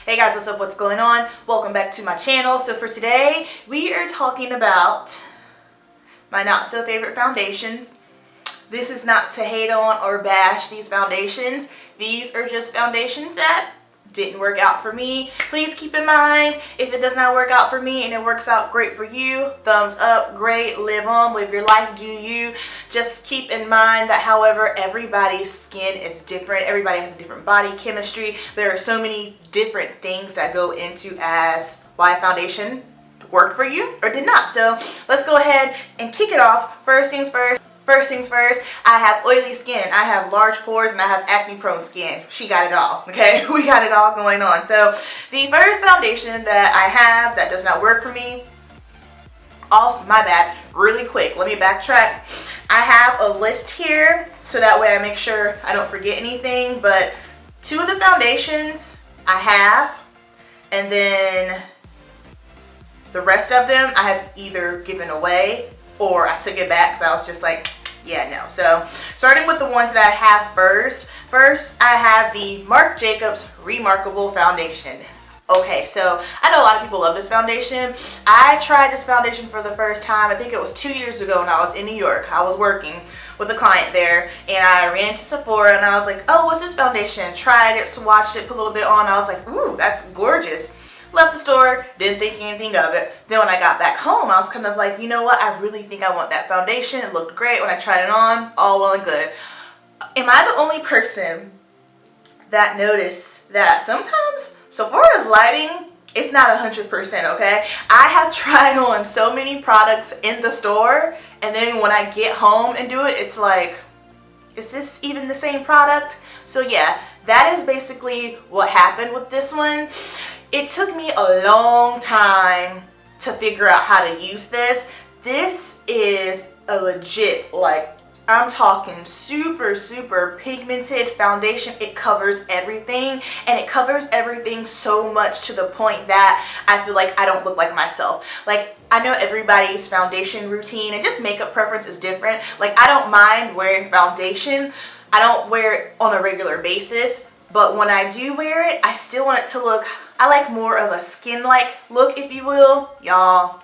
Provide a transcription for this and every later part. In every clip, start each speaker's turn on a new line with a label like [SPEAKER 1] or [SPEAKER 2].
[SPEAKER 1] Hey guys, what's up? What's going on? Welcome back to my channel. So for today, we are talking about my not so favorite foundations. This is not to hate on or bash these foundations. These are just foundations that didn't work out for me. Please keep in mind, if it does not work out for me and it works out great for you, thumbs up, great, live on, live your life, do you. Just keep in mind that however, everybody's skin is different. Everybody has a different body chemistry. There are so many different things that go into as why a foundation worked for you or did not. So let's go ahead and kick it off. First things first, I have oily skin, I have large pores, and I have acne prone skin. She got it all, okay? We got it all going on. So the first foundation that I have that does not work for me, also, my bad, really quick, let me backtrack. I have a list here so that way I make sure I don't forget anything, but two of the foundations I have, and then the rest of them I have either given away or I took it back because I was just like, yeah, no. So starting with the ones that I have first. First, I have the Marc Jacobs Remarcable Foundation. Okay, so I know a lot of people love this foundation. I tried this foundation for the first time, I think it was 2 years ago when I was in New York. I was working with a client there and I ran into Sephora and I was like, oh, what's this foundation? Tried it, swatched it, put a little bit on. I was like, ooh, that's gorgeous. Left the store, didn't think anything of it. Then when I got back home, I was kind of like, you know what? I really think I want that foundation. It looked great when I tried it on, all well and good. Am I the only person that noticed that sometimes Sephora's lighting, it's not 100%, okay? I have tried on so many products in the store, and then when I get home and do it, it's like, is this even the same product? So yeah, that is basically what happened with this one. It took me a long time to figure out how to use this. This is a legit, like, I'm talking super, super pigmented foundation. It covers everything, and it covers everything so much to the point that I feel like I don't look like myself. Like, I know everybody's foundation routine and just makeup preference is different. Like, I don't mind wearing foundation. I don't wear it on a regular basis, but when I do wear it, I still want it to look, I like more of a skin-like look, if you will. Y'all,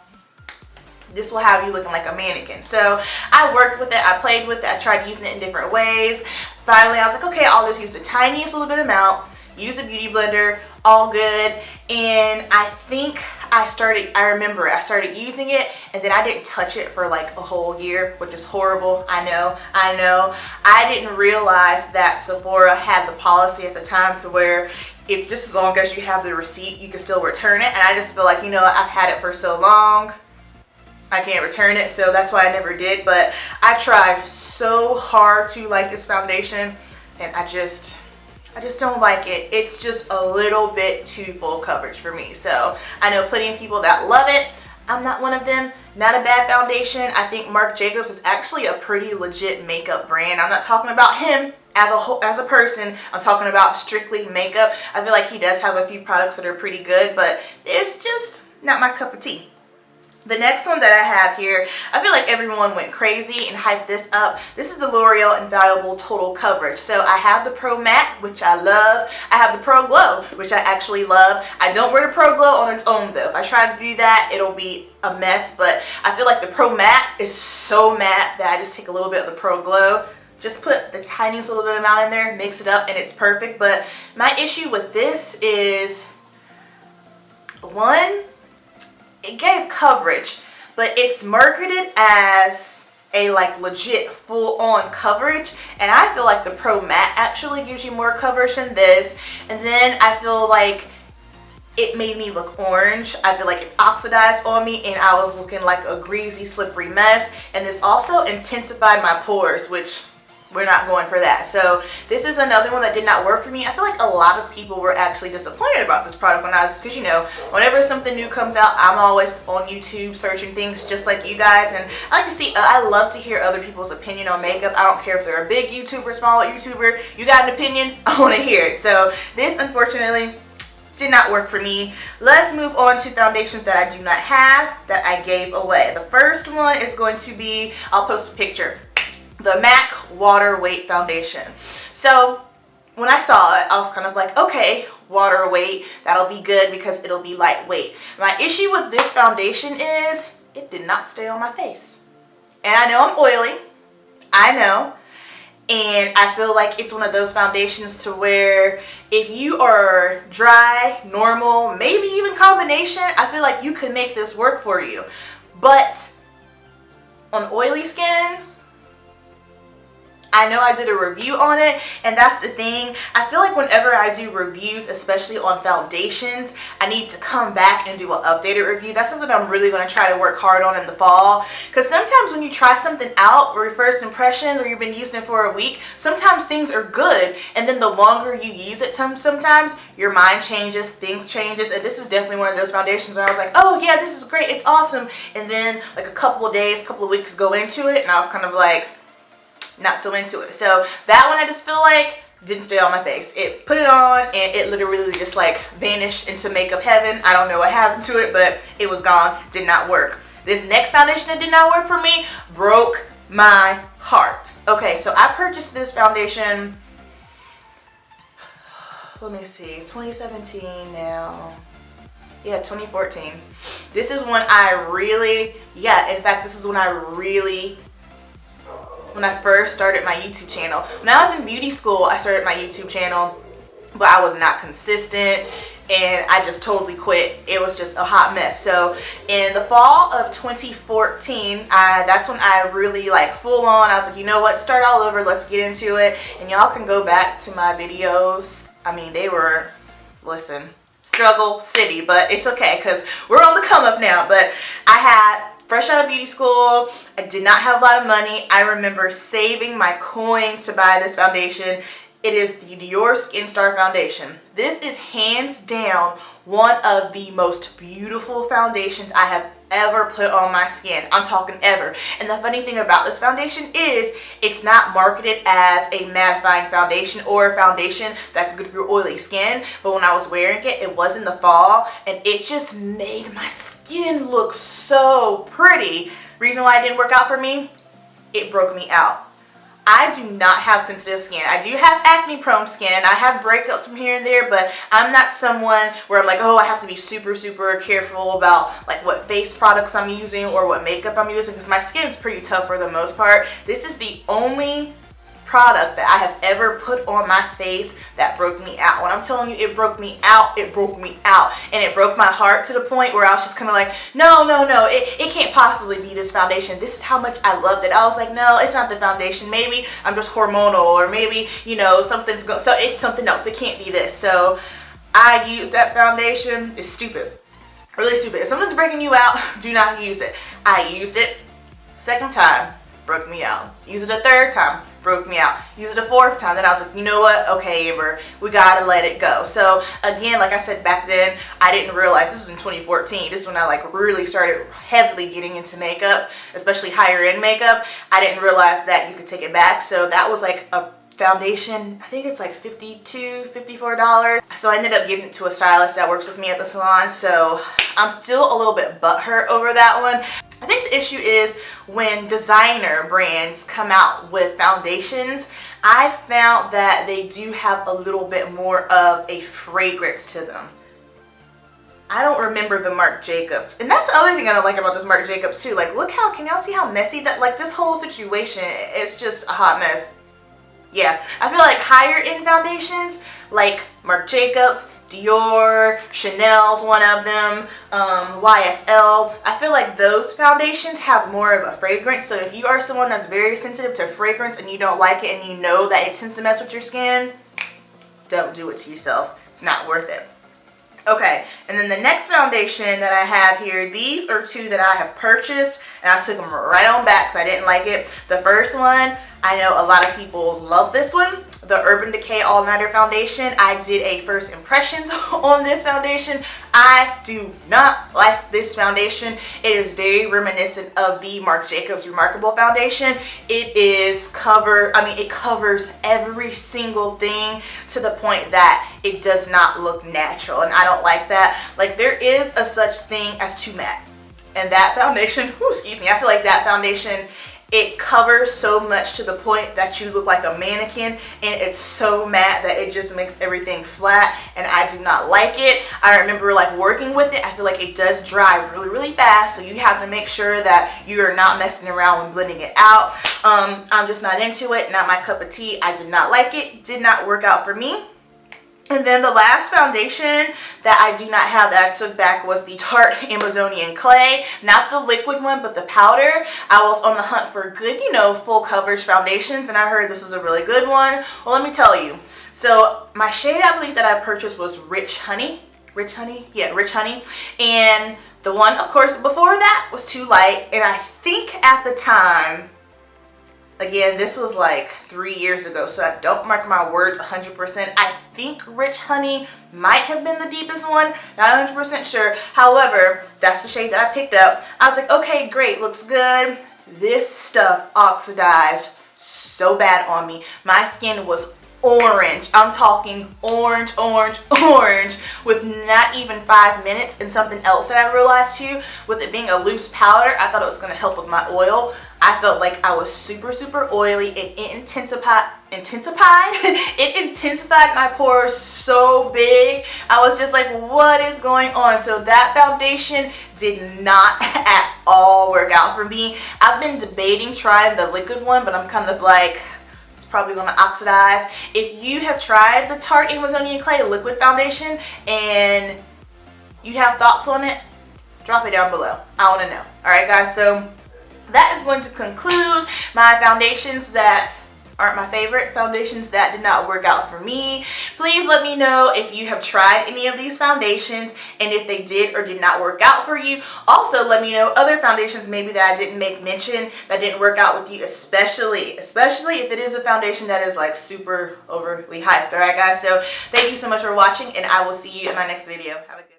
[SPEAKER 1] this will have you looking like a mannequin. So I worked with it, I played with it, I tried using it in different ways. Finally, I was like, okay, I'll just use the tiniest little bit amount, use a beauty blender, all good. And I think I remember I started using it and then I didn't touch it for like a whole year, which is horrible. I know. I didn't realize that Sephora had the policy at the time to where if just as long as you have the receipt, you can still return it. And I just feel like, you know, I've had it for so long, I can't return it. So that's why I never did. But I tried so hard to like this foundation and I just don't like it. It's just a little bit too full coverage for me. So I know plenty of people that love it. I'm not one of them. Not a bad foundation. I think Marc Jacobs is actually a pretty legit makeup brand. I'm not talking about him as a person. I'm talking about strictly makeup. I feel like he does have a few products that are pretty good, but it's just not my cup of tea. The next one that I have here, I feel like everyone went crazy and hyped this up. This is the L'Oreal Invaluable Total Coverage. So I have the Pro Matte, which I love. I have the Pro Glow, which I actually love. I don't wear the Pro Glow on its own though. If I try to do that, it'll be a mess. But I feel like the Pro Matte is so matte that I just take a little bit of the Pro Glow, just put the tiniest little bit amount in there, mix it up, and it's perfect. But my issue with this is, one, it gave coverage, but it's marketed as a like legit full-on coverage, and I feel like the Pro Matte actually gives you more coverage than this. And then I feel like it made me look orange. I feel like it oxidized on me and I was looking like a greasy, slippery mess. And this also intensified my pores, which we're not going for that. So this is another one that did not work for me. I feel like a lot of people were actually disappointed about this product when I was, because you know, whenever something new comes out, I'm always on YouTube searching things just like you guys, and I like to see, I love to hear other people's opinion on makeup. I don't care if they're a big YouTuber, smaller YouTuber, you got an opinion, I want to hear it. So this unfortunately did not work for me. Let's move on to foundations that I do not have that I gave away. The first one is going to be, I'll post a picture, the MAC Water Weight Foundation. So when I saw it, I was kind of like, okay, water weight, that'll be good because it'll be lightweight. My issue with this foundation is it did not stay on my face. And I know I'm oily, I know. And I feel like it's one of those foundations to where if you are dry, normal, maybe even combination, I feel like you could make this work for you. But on oily skin, I know I did a review on it, and that's the thing. I feel like whenever I do reviews, especially on foundations, I need to come back and do an updated review. That's something I'm really going to try to work hard on in the fall. Because sometimes when you try something out, or your first impressions, or you've been using it for a week, sometimes things are good, and then the longer you use it, sometimes your mind changes, things changes, and this is definitely one of those foundations where I was like, oh yeah, this is great, it's awesome. And then like a couple of days, couple of weeks go into it, and I was kind of like, not so into it. So that one I just feel like didn't stay on my face. It put it on and it literally just like vanished into makeup heaven. I don't know what happened to it, but it was gone. Did not work. This next foundation that did not work for me broke my heart. Okay, so I purchased this foundation, let me see, 2017 now. Yeah, 2014. This is when I really, in fact, this is when when I first started my YouTube channel. When I was in beauty school, I started my YouTube channel, but I was not consistent and I just totally quit. It was just a hot mess. So in the fall of 2014, that's when I really like full on, I was like, you know what, start all over, let's get into it. And y'all can go back to my videos. I mean, they were, listen, struggle city, but it's okay because we're on the come up now. But I had fresh out of beauty school, I did not have a lot of money. I remember saving my coins to buy this foundation. It is the Doir Skin Star Foundation. This is hands down one of the most beautiful foundations I have ever put on my skin. I'm talking ever. And the funny thing about this foundation is it's not marketed as a mattifying foundation or a foundation that's good for your oily skin. But when I was wearing it, it was in the fall and it just made my skin look so pretty. Reason why it didn't work out for me, it broke me out. I do not have sensitive skin. I do have acne prone skin. I have breakouts from here and there, but I'm not someone where I'm like, oh, I have to be super, super careful about like what face products I'm using or what makeup I'm using because my skin is pretty tough for the most part. This is the only product that I have ever put on my face that broke me out. When I'm telling you it broke me out, it broke me out. And it broke my heart to the point where I was just kind of like, no, it can't possibly be this foundation. This is how much I loved it. I was like, no, it's not the foundation. Maybe I'm just hormonal or maybe, you know, something's going, so it's something else. It can't be this. So I used that foundation. It's stupid. Really stupid. If something's breaking you out, do not use it. I used it. Second time, broke me out. Use it a third time, broke me out. Use it a fourth time, then I was like, you know what, okay Amber, we gotta let it go. So again, like I said back then, I didn't realize, this was in 2014, this is when I like really started heavily getting into makeup, especially higher end makeup. I didn't realize that you could take it back, so that was like a foundation, I think it's like $52, $54. So I ended up giving it to a stylist that works with me at the salon, so I'm still a little bit butthurt over that one. I think the issue is when designer brands come out with foundations, I found that they do have a little bit more of a fragrance to them. I don't remember the Marc Jacobs. And that's the other thing I don't like about this Marc Jacobs too. Like, look how, can y'all see how messy that, like this whole situation, it's just a hot mess. Yeah, I feel like higher end foundations, like Marc Jacobs, Dior, Chanel's one of them, YSL. I feel like those foundations have more of a fragrance. So if you are someone that's very sensitive to fragrance and you don't like it and you know that it tends to mess with your skin, don't do it to yourself. It's not worth it. Okay, and then the next foundation that I have here, these are two that I have purchased and I took them right on back because I didn't like it. The first one, I know a lot of people love this one, the Urban Decay All Nighter Foundation. I did a first impressions on this foundation. I do not like this foundation. It is very reminiscent of the Marc Jacobs Remarcable foundation. It covers every single thing to the point that it does not look natural, and I don't like that. Like, there is a such thing as too matte. And that foundation, I feel like that foundation it covers so much to the point that you look like a mannequin, and it's so matte that it just makes everything flat, and I do not like it. I remember like working with it, I feel like it does dry really fast, so you have to make sure that you are not messing around when blending it out. I'm just not into it, not my cup of tea. I did not like it, did not work out for me. And then the last foundation that I do not have that I took back was the Tarte Amazonian Clay. Not the liquid one, but the powder. I was on the hunt for good, you know, full coverage foundations, and I heard this was a really good one. Well, let me tell you. So my shade I believe that I purchased was Rich Honey. Rich Honey? Yeah, Rich Honey. And the one, of course, before that was too light. And I think at the time, again, this was like 3 years ago, so I don't mark my words 100%. I think Rich Honey might have been the deepest one, not 100% sure. However, that's the shade that I picked up. I was like, okay, great, looks good. This stuff oxidized so bad on me. My skin was orange. I'm talking orange with not even 5 minutes. And something else that I realized too, with it being a loose powder, I thought it was going to help with my oil. I felt like I was super oily. It intensified my pores so big. I was just like, what is going on? So that foundation did not at all work out for me. I've been debating trying the liquid one, but I'm kind of like, probably going to oxidize. If you have tried the Tarte Amazonian Clay liquid foundation and you have thoughts on it, drop it down below. I want to know. Alright guys, so that is going to conclude my foundations that aren't my favorite, foundations that did not work out for me. Please let me know if you have tried any of these foundations and if they did or did not work out for you. Also, let me know other foundations maybe that I didn't make mention that didn't work out with you, especially if it is a foundation that is like super overly hyped. Alright guys, so thank you so much for watching, and I will see you in my next video. Have a good